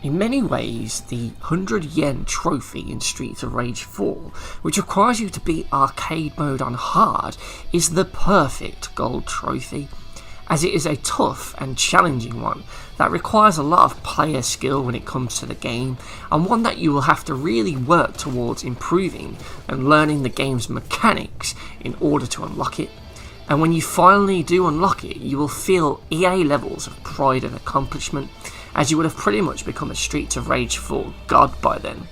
In many ways, the 100 yen trophy in Streets of Rage 4, which requires you to beat arcade mode on hard, is the perfect gold trophy, as it is a tough and challenging one that requires a lot of player skill when it comes to the game, and one that you will have to really work towards improving and learning the game's mechanics in order to unlock it. And when you finally do unlock it, you will feel EA levels of pride and accomplishment, as you would have pretty much become a Streets of Rage 4 god by then.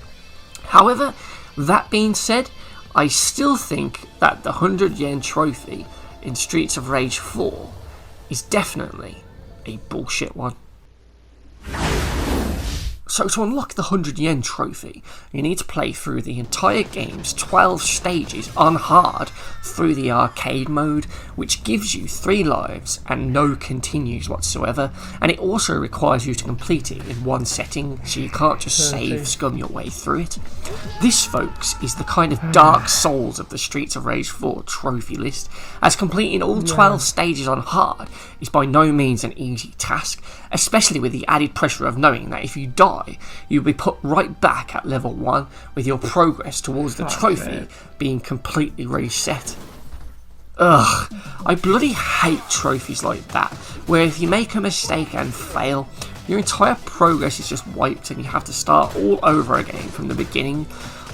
However, that being said, I still think that the 100 yen trophy in Streets of Rage 4 is definitely a bullshit one. So to unlock the 100 yen trophy, you need to play through the entire game's 12 stages on hard through the arcade mode, which gives you 3 lives and no continues whatsoever, and it also requires you to complete it in one setting, so you can't just save scum your way through it. This, folks, is the kind of Dark Souls of the Streets of Rage 4 trophy list, as completing all 12 stages on hard is by no means an easy task, especially with the added pressure of knowing that if you die, you'll be put right back at level 1 with your progress towards the trophy being completely reset. Ugh, I bloody hate trophies like that, where if you make a mistake and fail, your entire progress is just wiped and you have to start all over again from the beginning.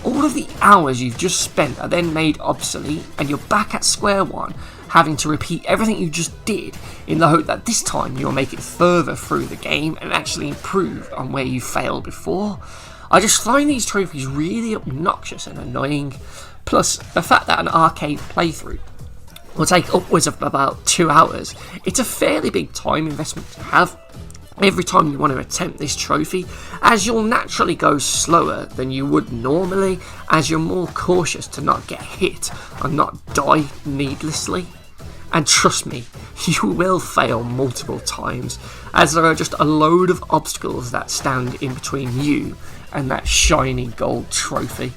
All of the hours you've just spent are then made obsolete and you're back at square one, having to repeat everything you just did in the hope that this time you'll make it further through the game and actually improve on where you failed before. I just find these trophies really obnoxious and annoying, plus the fact that an arcade playthrough will take upwards of about 2 hours. It's a fairly big time investment to have every time you want to attempt this trophy, as you'll naturally go slower than you would normally, as you're more cautious to not get hit and not die needlessly. And trust me, you will fail multiple times, as there are just a load of obstacles that stand in between you and that shiny gold trophy.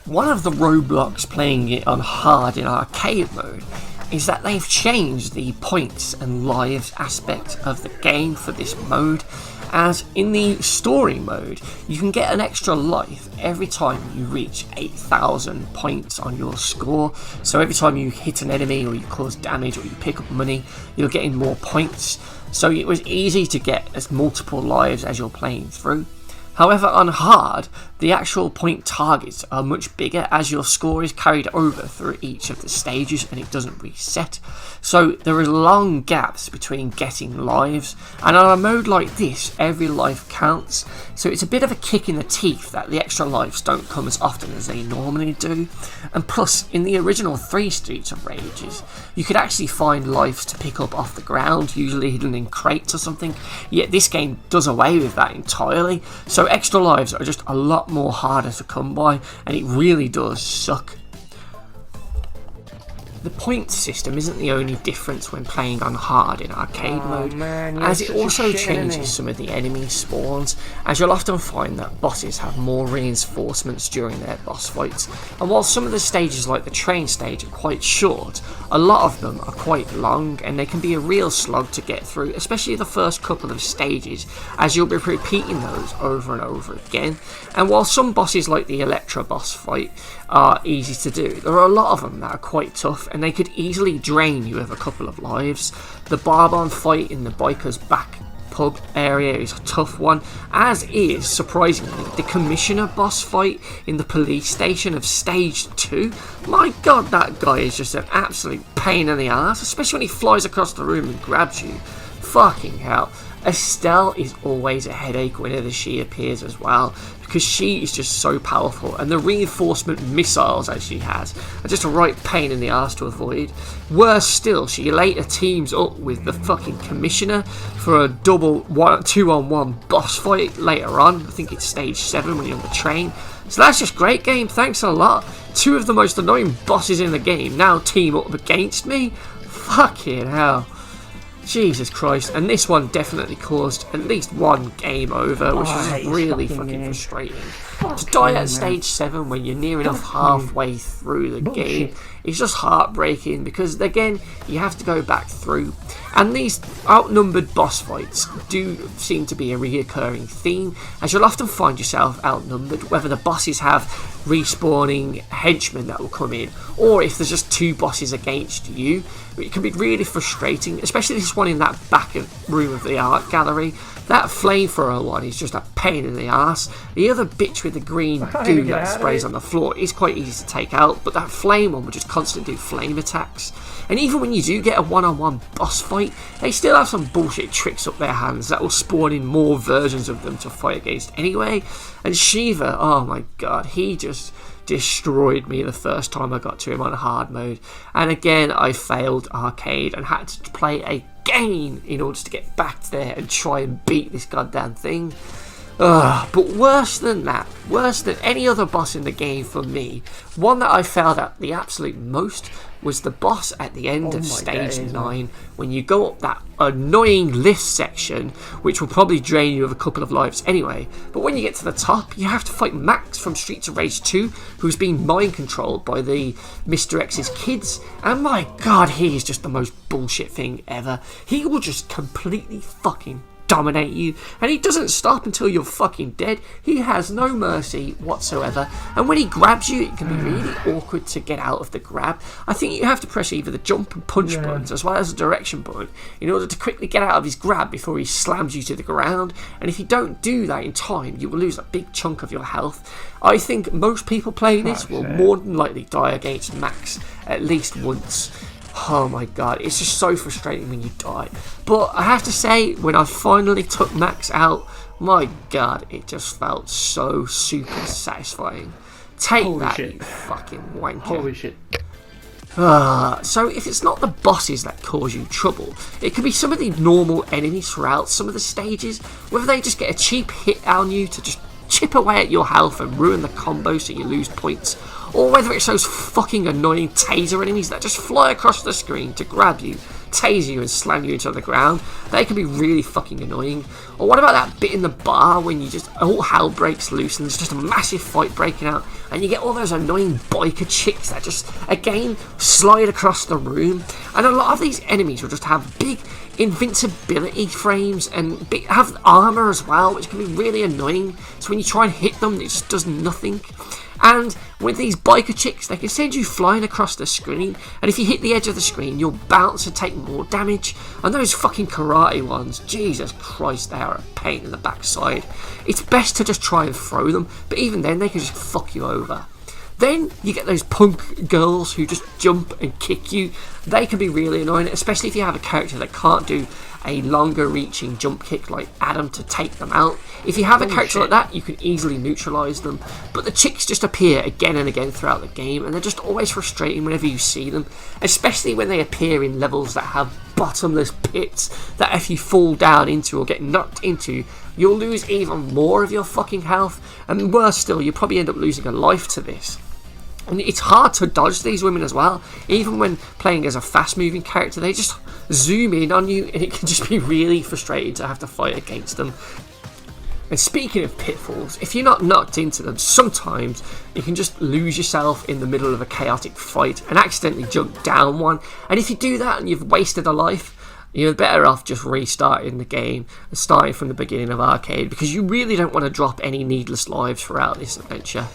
One of the roadblocks playing it on hard in arcade mode is that they've changed the points and lives aspect of the game for this mode, as in the story mode you can get an extra life every time you reach 8,000 points on your score. So every time you hit an enemy or you cause damage or you pick up money, you're getting more points, so it was easy to get as multiple lives as you're playing through. However, on hard, the actual point targets are much bigger, as your score is carried over through each of the stages and it doesn't reset. So there are long gaps between getting lives, and on a mode like this, every life counts. So it's a bit of a kick in the teeth that the extra lives don't come as often as they normally do. And plus, in the original 3 Streets of Rages, you could actually find lives to pick up off the ground, usually hidden in crates or something, yet this game does away with that entirely. So extra lives are just a lot more harder to come by, and it really does suck. The point system isn't the only difference when playing on hard in arcade mode, as it also changes some of the enemy spawns, as you'll often find that bosses have more reinforcements during their boss fights, and while some of the stages like the train stage are quite short, a lot of them are quite long and they can be a real slog to get through, especially the first couple of stages, as you'll be repeating those over and over again. And while some bosses like the Electro boss fight are easy to do, there are a lot of them that are quite tough and they could easily drain you of a couple of lives. The Barbon fight in the biker's back pub area is a tough one, as is, surprisingly, the Commissioner boss fight in the police station of stage 2. My god, that guy is just an absolute pain in the ass, especially when he flies across the room and grabs you. Fucking hell. Estelle is always a headache whenever she appears as well, because she is just so powerful, and the reinforcement missiles that she has are just a right pain in the arse to avoid. Worse still, she later teams up with the fucking Commissioner for a double 2-on-1 boss fight later on. I think it's stage 7 when you're on the train. So that's just great game, thanks a lot. 2 of the most annoying bosses in the game now team up against me. Fucking hell. Jesus Christ. And this one definitely caused at least one game over, which is really fucking frustrating. To die at stage 7 when you're near enough halfway through the game is just heartbreaking, because again, you have to go back through. And these outnumbered boss fights do seem to be a reoccurring theme, as you'll often find yourself outnumbered, whether the bosses have respawning henchmen that will come in, or if there's just 2 bosses against you. It can be really frustrating, especially this one in that back room of the art gallery. That flamethrower one is just a pain in the ass. The other bitch with the green goo that sprays on the floor is quite easy to take out, but that flame one will just constantly do flame attacks. And even when you do get a one-on-one boss fight, they still have some bullshit tricks up their hands that will spawn in more versions of them to fight against anyway. And Shiva, oh my god, he just destroyed me the first time I got to him on hard mode. And again, I failed arcade and had to play again in order to get back there and try and beat this goddamn thing. But worse than that, worse than any other boss in the game for me, one that I failed at the absolute most was the boss at the end of stage 9, when you go up that annoying lift section, which will probably drain you of a couple of lives anyway. But when you get to the top, you have to fight Max from Streets of Rage 2, who's been mind controlled by the Mr. X's kids, and my god, he is just the most bullshit thing ever. He will just completely fucking dominate you, and he doesn't stop until you're fucking dead. He has no mercy whatsoever, and when he grabs you, it can be really awkward to get out of the grab. I think you have to press either the jump and punch buttons as well as the direction button in order to quickly get out of his grab before he slams you to the ground, and if you don't do that in time, you will lose a big chunk of your health. I think most people playing this will more than likely die against Max at least once. Oh my god, it's just so frustrating when you die. But I have to say, when I finally took Max out, my god, it just felt so super satisfying. Take Holy that, shit. You fucking wanker. Holy shit. So if it's not the bosses that cause you trouble, it could be some of the normal enemies throughout some of the stages, whether they just get a cheap hit on you to just chip away at your health and ruin the combo so you lose points, or whether it's those fucking annoying taser enemies that just fly across the screen to grab you, tase you and slam you into the ground. They can be really fucking annoying. Or what about that bit in the bar when you just all hell breaks loose and there's just a massive fight breaking out and you get all those annoying biker chicks that just again slide across the room, and a lot of these enemies will just have big invincibility frames and have armor as well, which can be really annoying. So when you try and hit them, it just does nothing. And with these biker chicks, they can send you flying across the screen, and if you hit the edge of the screen, you'll bounce and take more damage. And those fucking karate ones, Jesus Christ, they are a pain in the backside. It's best to just try and throw them, but even then they can just fuck you over. Then you get those punk girls who just jump and kick you. They can be really annoying, especially if you have a character that can't do a longer reaching jump kick like Adam to take them out. If you have a character like that, you can easily neutralise them, but the chicks just appear again and again throughout the game, and they're just always frustrating whenever you see them, especially when they appear in levels that have bottomless pits that if you fall down into or get knocked into, you'll lose even more of your fucking health, and worse still, you'll probably end up losing a life to this. And it's hard to dodge these women as well. Even when playing as a fast-moving character, they just zoom in on you, and it can just be really frustrating to have to fight against them. And speaking of pitfalls, if you're not knocked into them, sometimes you can just lose yourself in the middle of a chaotic fight and accidentally jump down one. And if you do that and you've wasted a life, you're better off just restarting the game and starting from the beginning of arcade, because you really don't want to drop any needless lives throughout this adventure.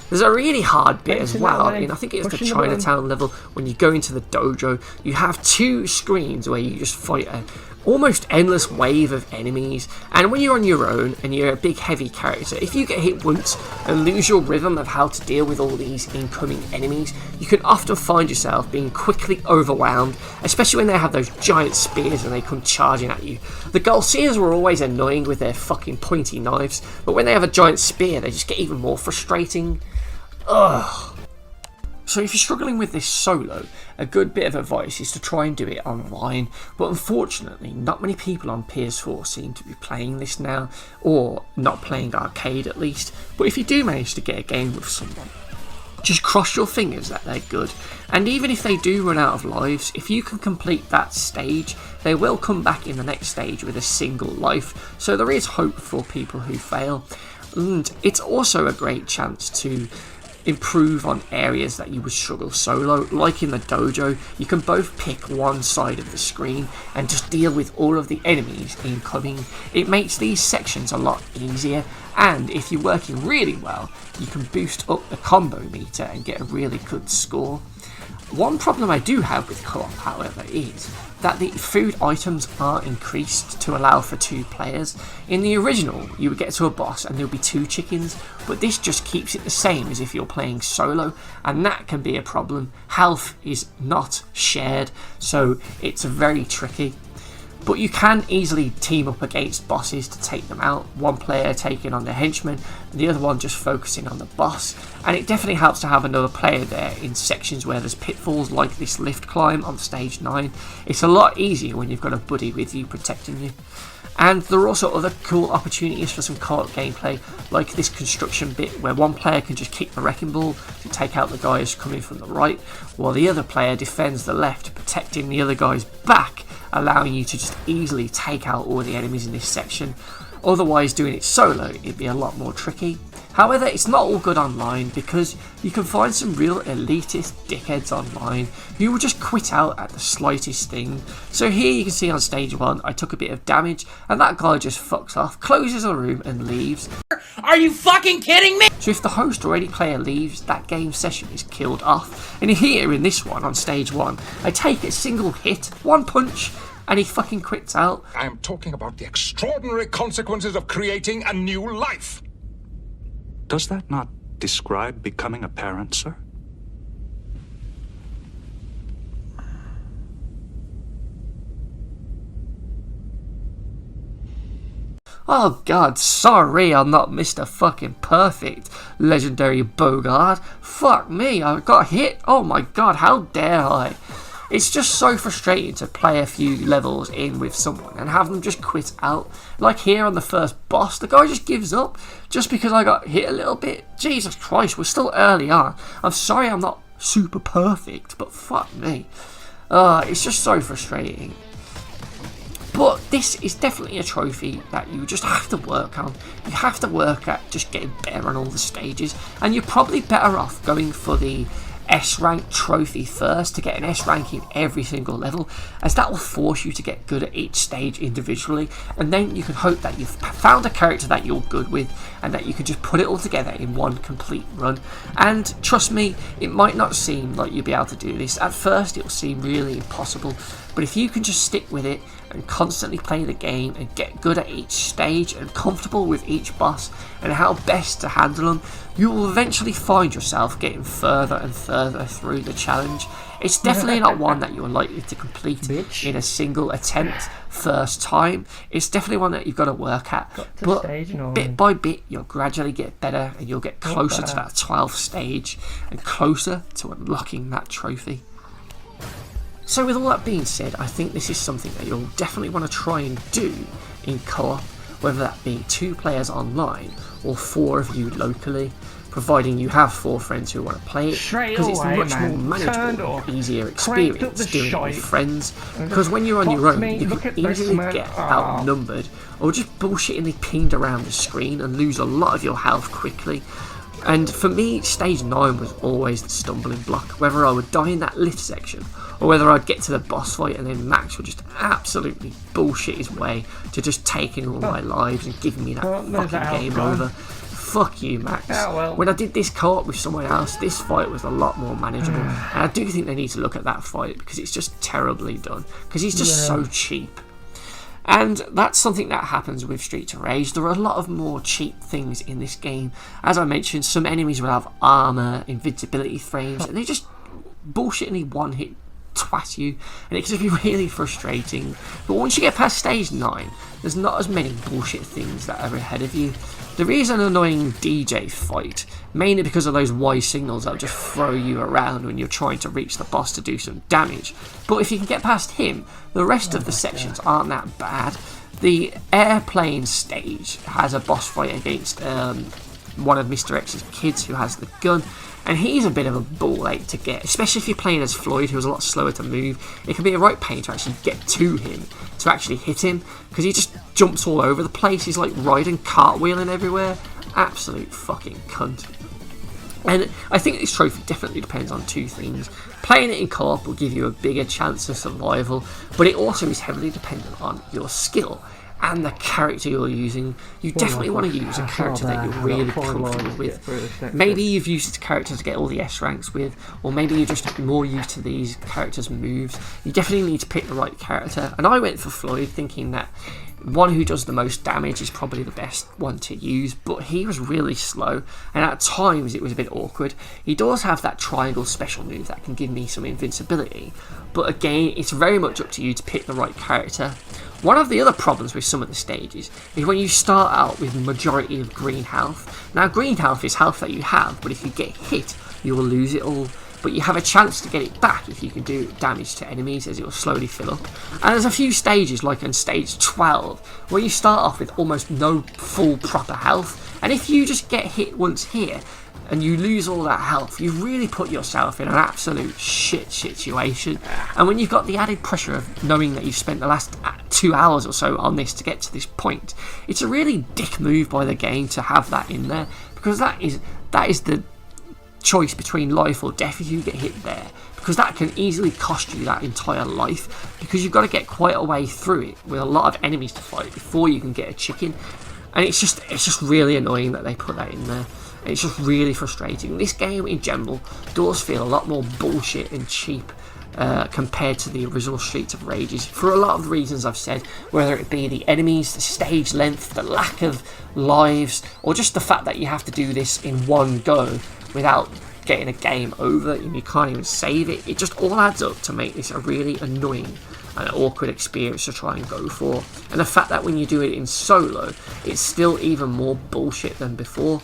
There's a really hard bit as well, and I think it's the Chinatown level. When you go into the dojo, you have 2 screens where you just fight a almost endless wave of enemies, and when you're on your own and you're a big heavy character, if you get hit once and lose your rhythm of how to deal with all these incoming enemies, you can often find yourself being quickly overwhelmed, especially when they have those giant spears and they come charging at you. The Garcias were always annoying with their fucking pointy knives, but when they have a giant spear, they just get even more frustrating. Ugh. So if you're struggling with this solo, a good bit of advice is to try and do it online, but unfortunately not many people on PS4 seem to be playing this now, or not playing arcade at least. But if you do manage to get a game with someone, just cross your fingers that they're good. And even if they do run out of lives, if you can complete that stage, they will come back in the next stage with a single life. So there is hope for people who fail. And it's also a great chance to improve on areas that you would struggle solo. Like in the dojo, you can both pick one side of the screen and just deal with all of the enemies incoming. It makes these sections a lot easier, and if you're working really well, you can boost up the combo meter and get a really good score. One problem I do have with co-op, however, is that the food items are increased to allow for 2 players. In the original, you would get to a boss and there would be 2 chickens, but this just keeps it the same as if you're playing solo, and that can be a problem. Health is not shared, so it's very tricky. But you can easily team up against bosses to take them out, one player taking on the henchman, and the other one just focusing on the boss. And it definitely helps to have another player there in sections where there's pitfalls like this lift climb on stage 9. It's a lot easier when you've got a buddy with you protecting you. And there are also other cool opportunities for some co-op gameplay, like this construction bit where one player can just kick the wrecking ball to take out the guys coming from the right, while the other player defends the left, protecting the other guy's back, allowing you to just easily take out all the enemies in this section. Otherwise, doing it solo, it'd be a lot more tricky. However, it's not all good online, because you can find some real elitist dickheads online who will just quit out at the slightest thing. So here you can see on stage 1, I took a bit of damage, and that guy just fucks off, closes the room and leaves. Are you fucking kidding me? So if the host or any player leaves, that game session is killed off. And here in this one, on stage 1, I take a single hit, one punch, and he fucking quits out. I am talking about the extraordinary consequences of creating a new life. Does that not describe becoming a parent, sir? Oh god, sorry I'm not Mr. fucking Perfect, legendary Bogart. Fuck me, I got hit. Oh my god, how dare I? It's just so frustrating to play a few levels in with someone and have them just quit out. Like here on the first boss, the guy just gives up just because I got hit a little bit. Jesus Christ, we're still early on. I'm sorry I'm not super perfect, but fuck me. It's just so frustrating. But this is definitely a trophy that you just have to work on. You have to work at just getting better on all the stages, and you're probably better off going for the S rank trophy first to get an S rank in every single level, as that will force you to get good at each stage individually, and then you can hope that you've found a character that you're good with and that you can just put it all together in one complete run. And trust me, it might not seem like you'll be able to do this. At first it will seem really impossible, but if you can just stick with it and constantly play the game and get good at each stage and comfortable with each boss and how best to handle them, you will eventually find yourself getting further and further through the challenge. It's definitely not one that you're likely to complete in a single attempt first time. It's definitely one that you've got to work at, but bit by bit you'll gradually get better and you'll get closer to that 12th stage and closer to unlocking that trophy. So with all that being said, I think this is something that you'll definitely want to try and do in co-op, whether that be 2 players online or 4 of you locally, providing you have 4 friends who want to play it, because it's a much more manageable and easier experience doing it with friends, because when you're on your own you can easily get outnumbered or just bullshittingly pinged around the screen and lose a lot of your health quickly. And for me, stage 9 was always the stumbling block, whether I would die in that lift section or whether I'd get to the boss fight and then Max would just absolutely bullshit his way to just taking all my lives and giving me that fucking game over. Fuck you, Max. When I did this co-op with someone else, this fight was a lot more manageable, and I do think they need to look at that fight because it's just terribly done, because he's just so cheap. And that's something that happens with Streets of Rage. There are a lot of more cheap things in this game. As I mentioned, some enemies will have armour, invincibility frames, and they just bullshittingly one-hit twat you, and it can be really frustrating. But once you get past stage 9, there's not as many bullshit things that are ahead of you. There is an annoying DJ fight, mainly because of those Y signals that just throw you around when you're trying to reach the boss to do some damage. But if you can get past him, the rest of the sections aren't that bad. The airplane stage has a boss fight against one of Mr. X's kids who has the gun, and he's a bit of a ball ache to get, especially if you're playing as Floyd, who's a lot slower to move. It can be a right pain to actually get to him, to actually hit him, because he just jumps all over the place. He's like riding, cartwheeling everywhere. Absolute fucking cunt. And I think this trophy definitely depends on two things. Playing it in co-op will give you a bigger chance of survival, but it also is heavily dependent on your skill and the character you're using. You definitely want to use a character that you're really comfortable with. Maybe you've used this character to get all the S ranks with, or maybe you're just more used to these characters' moves. You definitely need to pick the right character, and I went for Floyd thinking that one who does the most damage is probably the best one to use, but he was really slow, and at times it was a bit awkward. He does have that triangle special move that can give me some invincibility, but again, it's very much up to you to pick the right character. One of the other problems with some of the stages is when you start out with majority of green health. Now, green health is health that you have, but if you get hit, you will lose it all. But you have a chance to get it back if you can do damage to enemies, as it will slowly fill up. And there's a few stages, like on stage 12, where you start off with almost no full proper health, and if you just get hit once here and you lose all that health, you've really put yourself in an absolute shit situation. And when you've got the added pressure of knowing that you've spent the last 2 hours or so on this to get to this point, it's a really dick move by the game to have that in there, because that is the choice between life or death if you get hit there, because that can easily cost you that entire life, because you've got to get quite a way through it with a lot of enemies to fight before you can get a chicken. And it's just really annoying that they put that in there. It's just really frustrating. This game in general does feel a lot more bullshit and cheap compared to the original Streets of Rages, for a lot of the reasons I've said, whether it be the enemies, the stage length, the lack of lives, or just the fact that you have to do this in one go without getting a game over and you can't even save it. It just all adds up to make this a really annoying and awkward experience to try and go for. And the fact that when you do it in solo, it's still even more bullshit than before.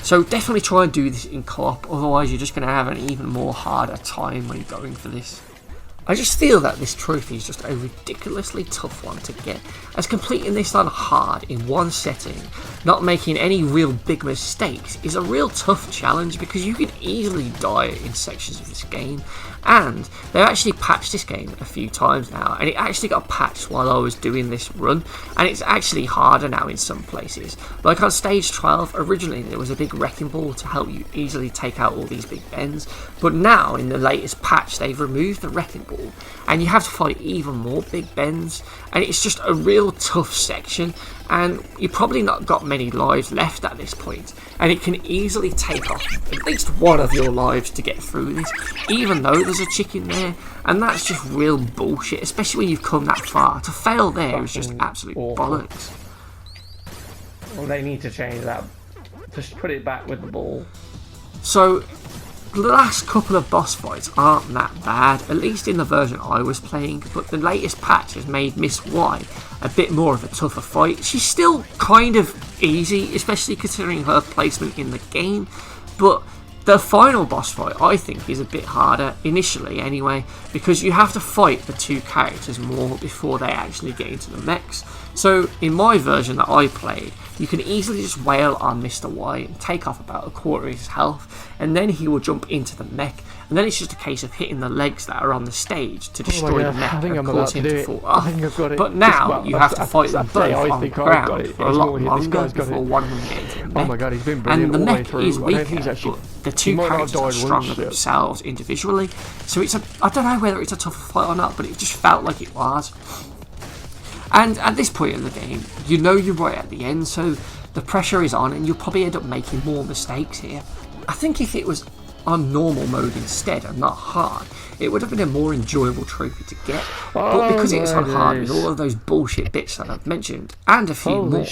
So definitely try and do this in co-op, otherwise you're just going to have an even more harder time when you're going for this. I just feel that this trophy is just a ridiculously tough one to get, as completing this on hard in one setting, not making any real big mistakes, is a real tough challenge, because you can easily die in sections of this game. And they've actually patched this game a few times now, and it actually got patched while I was doing this run, and it's actually harder now in some places. Like on stage 12, originally there was a big wrecking ball to help you easily take out all these big bends, but now in the latest patch they've removed the wrecking ball, and you have to fight even more big bends, and it's just a real tough section, and you've probably not got many lives left at this point, and it can easily take off at least one of your lives to get through this, even though there's a chicken there. And that's just real bullshit, especially when you've come that far. To fail there is just absolute bollocks. Well, they need to change that. Just put it back with the ball. So the last couple of boss fights aren't that bad, at least in the version I was playing, but the latest patch has made Miss Y a bit more of a tougher fight. She's still kind of easy, especially considering her placement in the game, but the final boss fight I think is a bit harder, initially anyway, because you have to fight the two characters more before they actually get into the mechs. So in my version that I played, you can easily just wail on Mr. Y and take off about a quarter of his health, and then he will jump into the mech, and then it's just a case of hitting the legs that are on the stage to destroy the mech and cause him to fall off. But now you have to fight them both on the ground for a lot longer before one of them gets into the mech. Oh my god, he's been brilliant. And the all the way mech through. is weaker, but the two characters are stronger themselves individually. So it's I don't know whether it's a tougher fight or not, but it just felt like it was. And at this point in the game, you know you're right at the end, so the pressure is on and you'll probably end up making more mistakes here. I think if it was on normal mode instead and not hard, it would have been a more enjoyable trophy to get. But because it's on hard with all of those bullshit bits that I've mentioned, and a few more,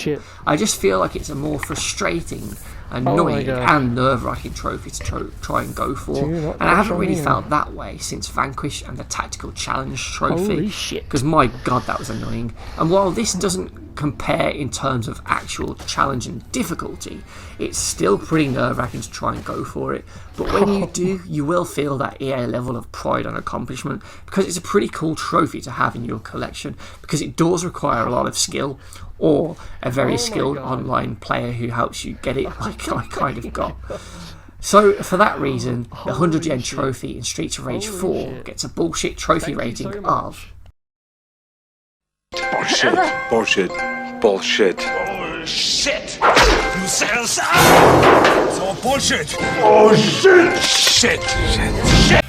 I just feel like it's a more frustrating, annoying and nerve-wracking trophy to try and go for. And I haven't really felt that way since Vanquish and the Tactical Challenge trophy, because my god, that was annoying. And while this doesn't compare in terms of actual challenge and difficulty, it's still pretty nerve-wracking to try and go for it. But when you do, you will feel that EA level of pride and accomplishment, because it's a pretty cool trophy to have in your collection, because it does require a lot of skill. or a very skilled online player who helps you get it, like I kind of got. So, for that reason, the 100 yen trophy in Streets of Rage 4 gets a bullshit trophy rating of... Bullshit. Bullshit. Bullshit. Bullshit! You said so bullshit! Oh shit! Shit! Shit! Shit!